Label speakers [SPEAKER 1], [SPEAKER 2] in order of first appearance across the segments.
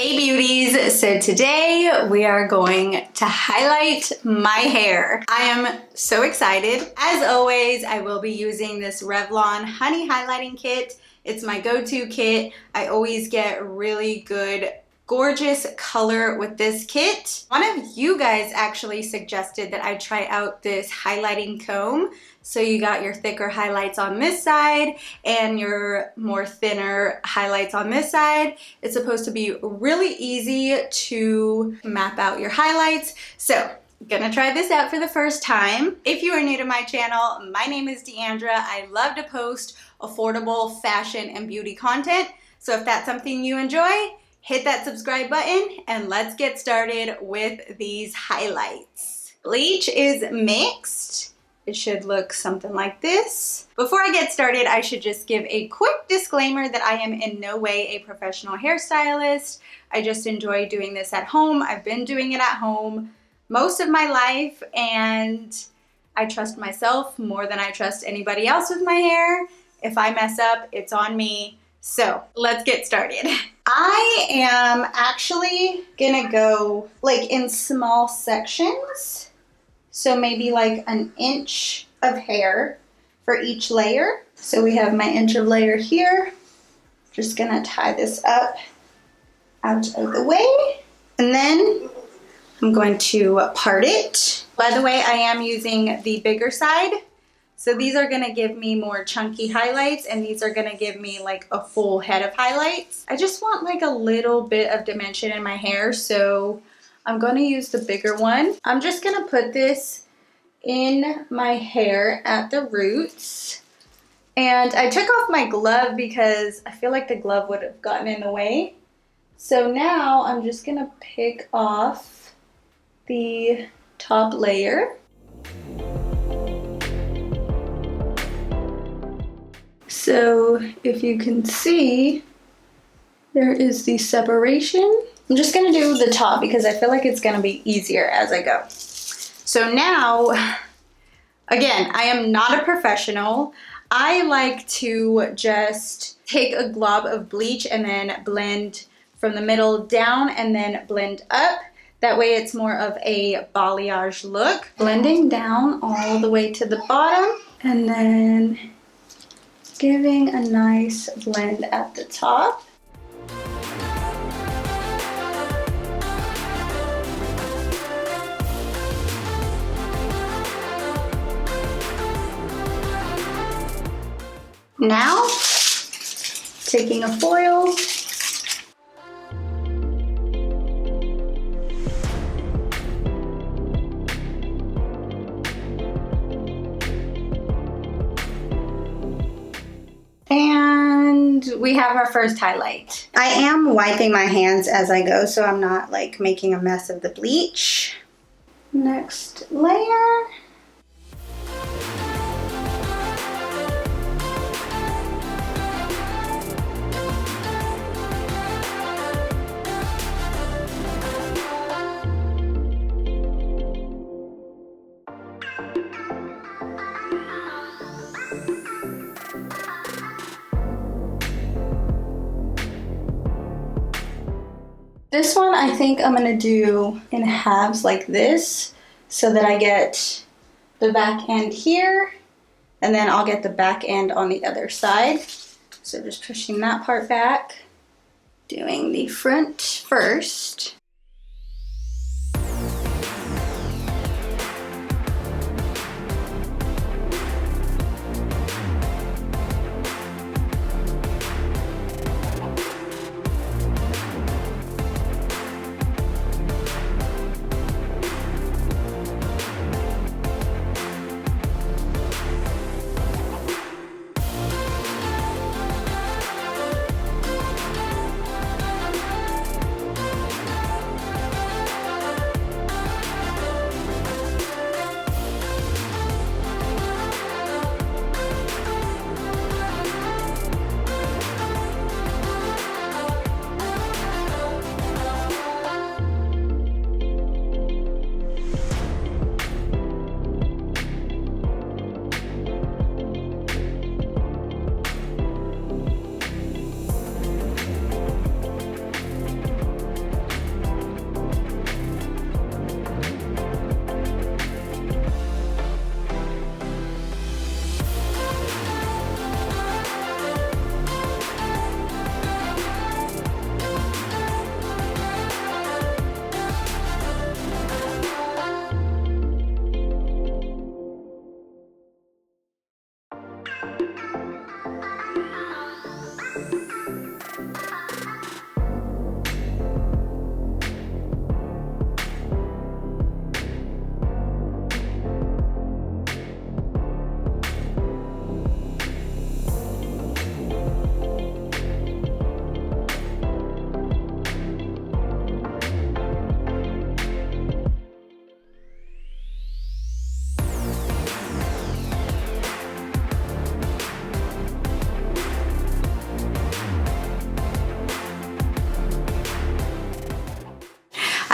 [SPEAKER 1] Hey beauties, so today we are going to highlight my hair. I am so excited. As always, I will be using this Revlon Honey Highlighting Kit. It's my go-to kit. I always get really good, gorgeous color with this kit. One of you guys actually suggested that I try out this highlighting comb. So you got your thicker highlights on this side and your more thinner highlights on this side. It's supposed to be really easy to map out your highlights. So gonna try this out for the first time. If you are new to my channel, my name is Deandra. I love to post affordable fashion and beauty content. So if that's something you enjoy, hit that subscribe button and let's get started with these highlights. Bleach is mixed. It should look something like this. Before I get started, I should just give a quick disclaimer that I am in no way a professional hairstylist. I just enjoy doing this at home. I've been doing it at home most of my life, and I trust myself more than I trust anybody else with my hair. If I mess up, it's on me. So let's get started. I am actually gonna go like in small sections. So maybe like an inch of hair for each layer. So we have my inch of layer here. Just gonna tie this up out of the way. And then I'm going to part it. By the way, I am using the bigger side. So these are gonna give me more chunky highlights and these are gonna give me like a full head of highlights. I just want like a little bit of dimension in my hair, so I'm going to use the bigger one. I'm just going to put this in my hair at the roots. And I took off my glove because I feel like the glove would have gotten in the way. So now I'm just going to pick off the top layer. So if you can see, there is the separation. I'm just gonna do the top because I feel like it's gonna be easier as I go. So now, again, I am not a professional. I like to just take a glob of bleach and then blend from the middle down and then blend up. That way it's more of a balayage look. Blending down all the way to the bottom and then giving a nice blend at the top. Now, taking a foil, and we have our first highlight. I am wiping my hands as I go so I'm not like making a mess of the bleach. Next layer. This one I think I'm gonna do in halves like this so that I get the back end here and then I'll get the back end on the other side. So just pushing that part back, doing the front first.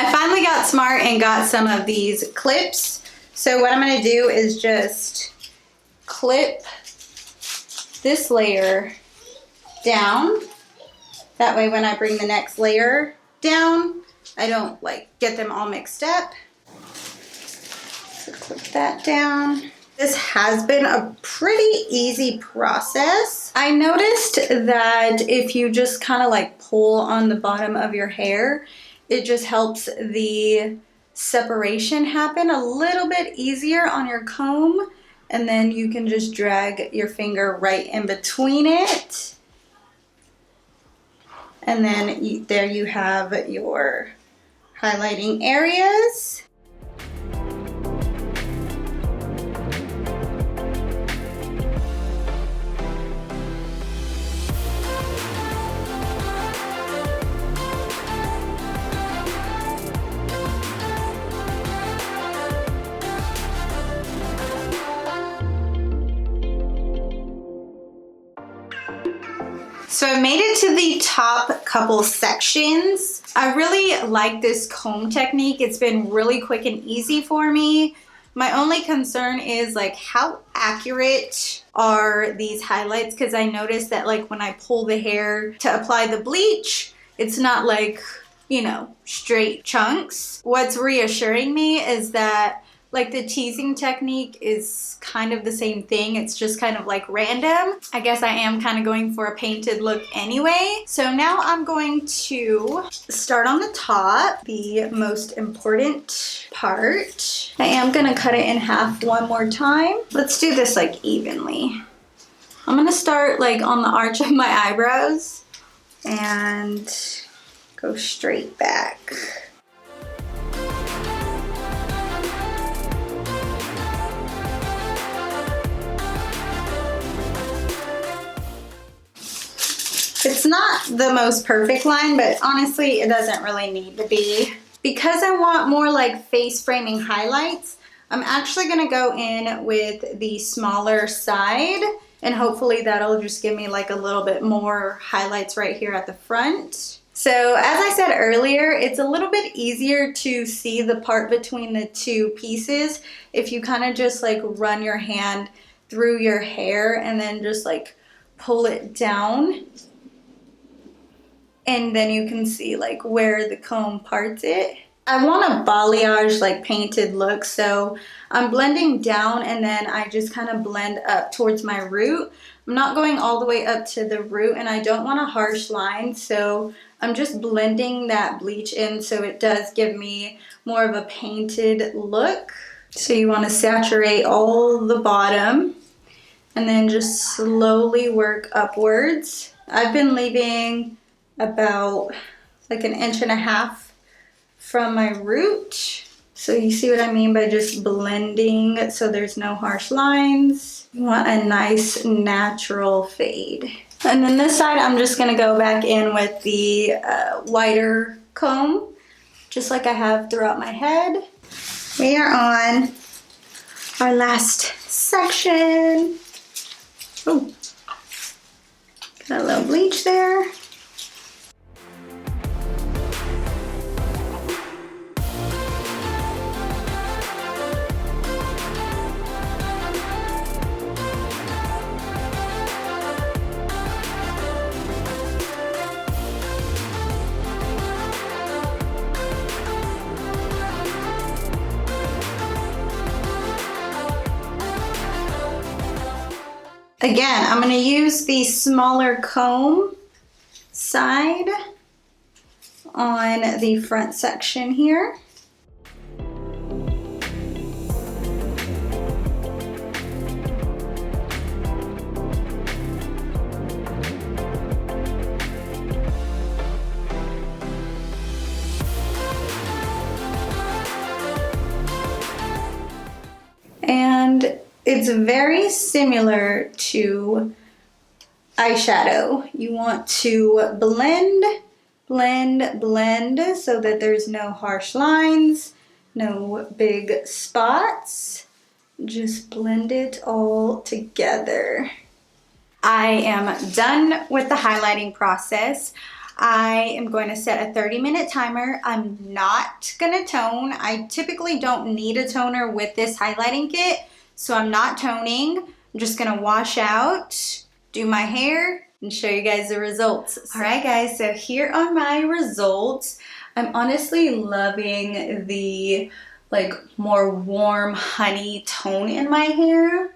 [SPEAKER 1] I finally got smart and got some of these clips. So what I'm gonna do is just clip this layer down. That way when I bring the next layer down, I don't like get them all mixed up. So clip that down. This has been a pretty easy process. I noticed that if you just kind of like pull on the bottom of your hair, it just helps the separation happen a little bit easier on your comb. And then you can just drag your finger right in between it. And then there you have your highlighting areas. So I made it to the top couple sections. I really like this comb technique. It's been really quick and easy for me. My only concern is like how accurate are these highlights, because I noticed that like when I pull the hair to apply the bleach, it's not like, you know, straight chunks. What's reassuring me is that like the teasing technique is kind of the same thing. It's just kind of like random. I guess I am kind of going for a painted look anyway. So now I'm going to start on the top, the most important part. I am gonna cut it in half one more time. Let's do this like evenly. I'm gonna start like on the arch of my eyebrows and go straight back. It's not the most perfect line, but honestly, it doesn't really need to be. Because I want more like face framing highlights, I'm actually gonna go in with the smaller side, and hopefully that'll just give me like a little bit more highlights right here at the front. So as I said earlier, it's a little bit easier to see the part between the two pieces if you kind of just like run your hand through your hair and then just like pull it down. And then you can see like where the comb parts it. I want a balayage like painted look, so I'm blending down and then I just kind of blend up towards my root. I'm not going all the way up to the root, and I don't want a harsh line, so I'm just blending that bleach in so it does give me more of a painted look. So you want to saturate all the bottom and then just slowly work upwards. I've been leaving about like 1.5 inches from my root. So you see what I mean by just blending so there's no harsh lines. You want a nice natural fade. And then this side, I'm just gonna go back in with the wider comb, just like I have throughout my head. We are on our last section. Oh, got a little bleach there. Again, I'm going to use the smaller comb side on the front section here. And it's very similar to eyeshadow. You want to blend, blend, blend so that there's no harsh lines, no big spots. Just blend it all together. I am done with the highlighting process. I am going to set a 30-minute timer. I'm not gonna tone. I typically don't need a toner with this highlighting kit, so I'm not toning. I'm just gonna wash out, do my hair, and show you guys the results. All right, guys, so here are my results. I'm honestly loving the like more warm honey tone in my hair.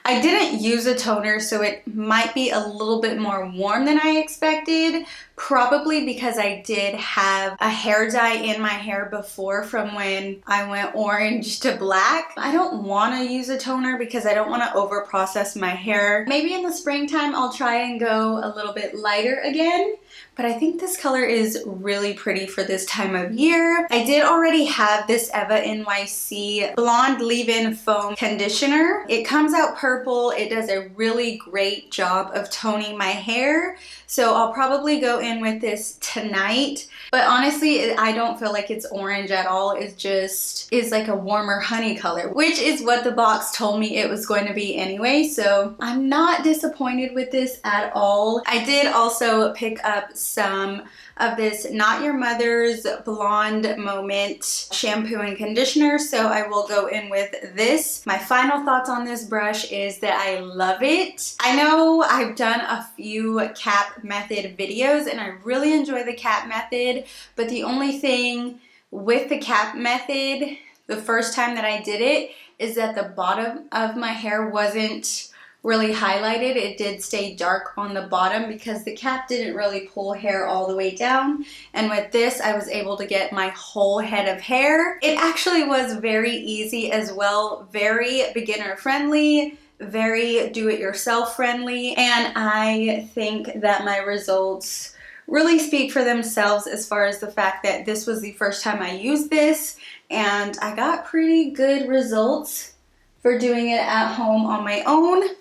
[SPEAKER 1] I didn't use a toner, so it might be a little bit more warm than I expected, probably because I did have a hair dye in my hair before from when I went orange to black. I don't want to use a toner because I don't want to over process my hair. Maybe in the springtime I'll try and go a little bit lighter again, but I think this color is really pretty for this time of year. I did already have this Eva NYC Blonde Leave-In Foam Conditioner. It comes out purple. It does a really great job of toning my hair. So I'll probably go in with this tonight. But honestly, I don't feel like it's orange at all. It just is like a warmer honey color, which is what the box told me it was going to be anyway. So I'm not disappointed with this at all. I did also pick up some of this Not Your Mother's Blonde Moment shampoo and conditioner, so I will go in with this. My final thoughts on this brush is that I love it. I know I've done a few cap method videos and I really enjoy the cap method, but the only thing with the cap method the first time that I did it is that the bottom of my hair wasn't really highlighted. It did stay dark on the bottom because the cap didn't really pull hair all the way down, and with this I was able to get my whole head of hair. It actually was very easy as well, very beginner friendly, very do-it-yourself friendly, and I think that my results really speak for themselves as far as the fact that this was the first time I used this and I got pretty good results for doing it at home on my own.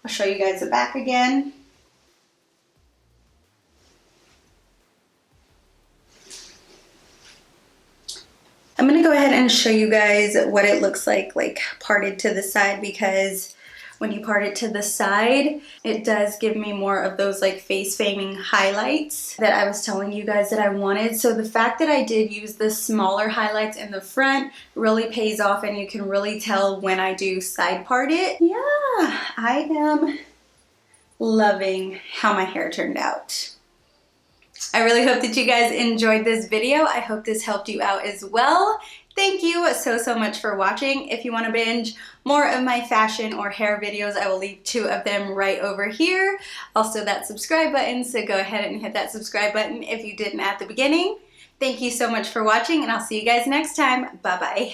[SPEAKER 1] I'll show you guys the back again. I'm gonna go ahead and show you guys what it looks like parted to the side, because when you part it to the side, it does give me more of those like face framing highlights that I was telling you guys that I wanted. So the fact that I did use the smaller highlights in the front really pays off, and you can really tell when I do side part it. Yeah, I am loving how my hair turned out. I really hope that you guys enjoyed this video. I hope this helped you out as well. Thank you so much for watching. If you want to binge more of my fashion or hair videos, I will leave 2 of them right over here. Also that subscribe button, so go ahead and hit that subscribe button if you didn't at the beginning. Thank you so much for watching, and I'll see you guys next time. Bye-bye.